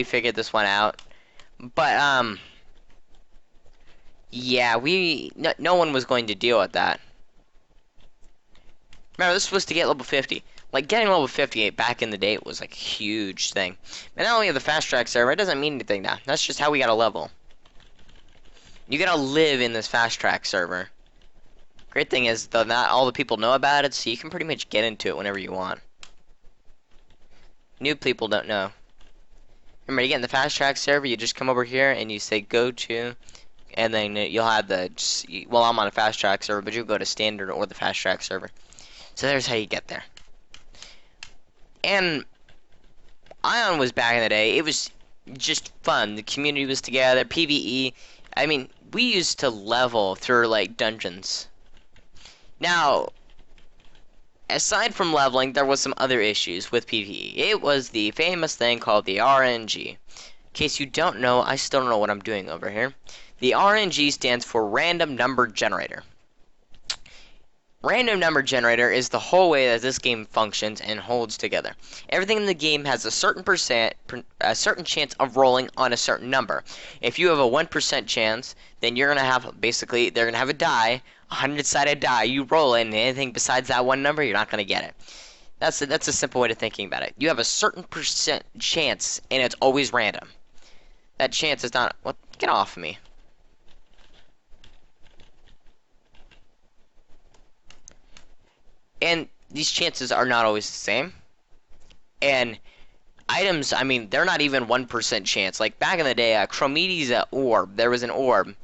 figured this one out. But yeah, no one was going to deal with that. Remember, this was to get level 50. Like, getting level 58 back in the day was like a huge thing. And now we have the fast track server, it doesn't mean anything now. That's just how we got a level. You gotta live in this fast track server. Great thing is, though, not all the people know about it, so you can pretty much get into it whenever you want. New people don't know. Remember, to get in the fast track server, you just come over here and you say go to, and then you'll have the, well, I'm on a fast track server, but you'll go to standard or the fast track server. So there's how you get there. And Aion was back in the day. It was just fun. The community was together. PvE. I mean, we used to level through like dungeons. Now, aside from leveling, there was some other issues with PvE. It was the famous thing called the RNG. In case you don't know, I still don't know what I'm doing over here. The RNG stands for Random Number Generator. Random number generator is the whole way that this game functions and holds together. Everything in the game has a certain chance of rolling on a certain number. If you have a 1% chance, then you're gonna have they're gonna have a die, a 100-sided die. You roll it, and anything besides that one number, you're not gonna get it. That's a simple way of thinking about it. You have a certain percent chance, and it's always random. That chance is not. What? Get off of me. And these chances are not always the same. And items, I mean, they're not even 1% chance. Like back in the day, Chromedes orb, there was an orb.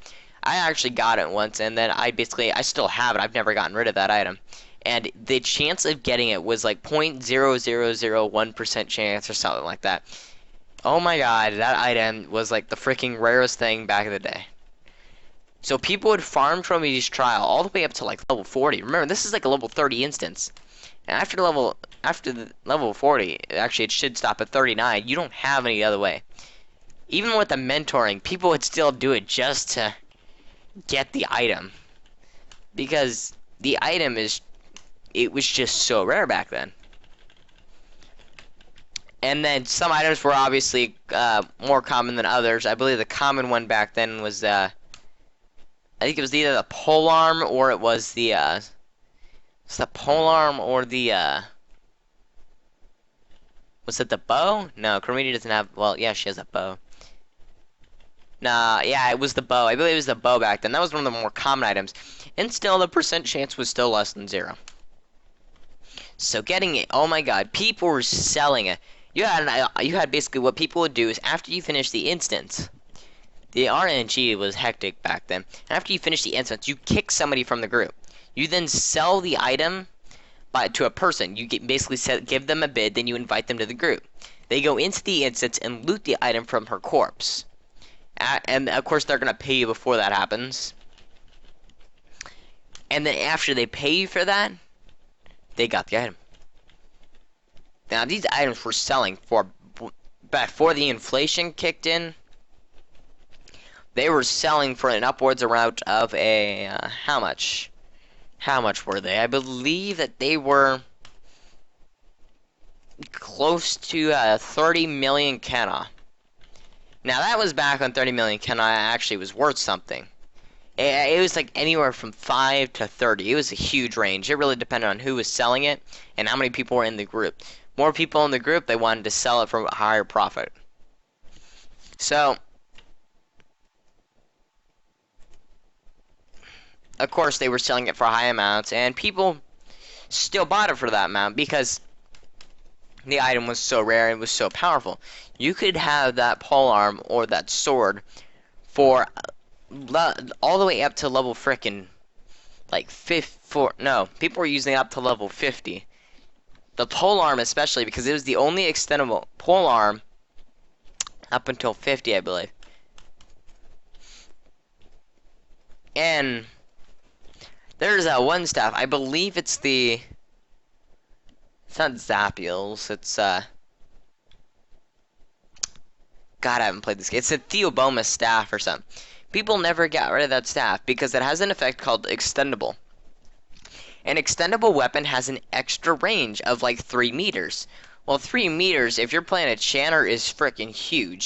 I actually got it once, and then I still have it. I've never gotten rid of that item. And the chance of getting it was like 0.0001% chance or something like that. Oh my god, that item was like the freaking rarest thing back in the day. So people would farm Chromedes Trial all the way up to like level 40. Remember, this is like a level 30 instance. And after the level 40, actually it should stop at 39. You don't have any other way. Even with the mentoring, people would still do it just to get the item. Because the item it was just so rare back then. And then some items were obviously more common than others. I believe the common one back then was I think it was either the polearm or it was the it's the polearm or the was it the bow? No, Chromedia doesn't have, well, yeah, she has a bow. Nah, yeah, it was the bow. I believe it was the bow back then. That was one of the more common items. And still, the percent chance was still less than 0. So getting it, oh my god, people were selling it. You had basically what people would do is after you finish the instance, the RNG was hectic back then. After you finish the instance, you kick somebody from the group. You then sell the item to a person. You basically give them a bid, then you invite them to the group. They go into the instance and loot the item from her corpse. And of course, they're going to pay you before that happens. And then after they pay you for that, they got the item. Now, these items were selling before the inflation kicked in. They were selling for an upwards amount of a, how much? How much were they? I believe that they were close to 30 million Kena. Now that was back when 30 million Kena actually was worth something. It was like anywhere from 5 to 30. It was a huge range. It really depended on who was selling it and how many people were in the group. More people in the group, they wanted to sell it for a higher profit. So, of course, they were selling it for high amounts, and people still bought it for that amount because the item was so rare and was so powerful. You could have that polearm or that sword for all the way up to level frickin' like people were using it up to level 50. The polearm especially, because it was the only extendable polearm up until 50, I believe. And there's that one staff. I believe it's the. It's not Zapiels. It's God, I haven't played this game. It's a Theoboma staff or something. People never got rid of that staff because it has an effect called extendable. An extendable weapon has an extra range of like 3 meters. Well, 3 meters, if you're playing a Chanter, is freaking huge.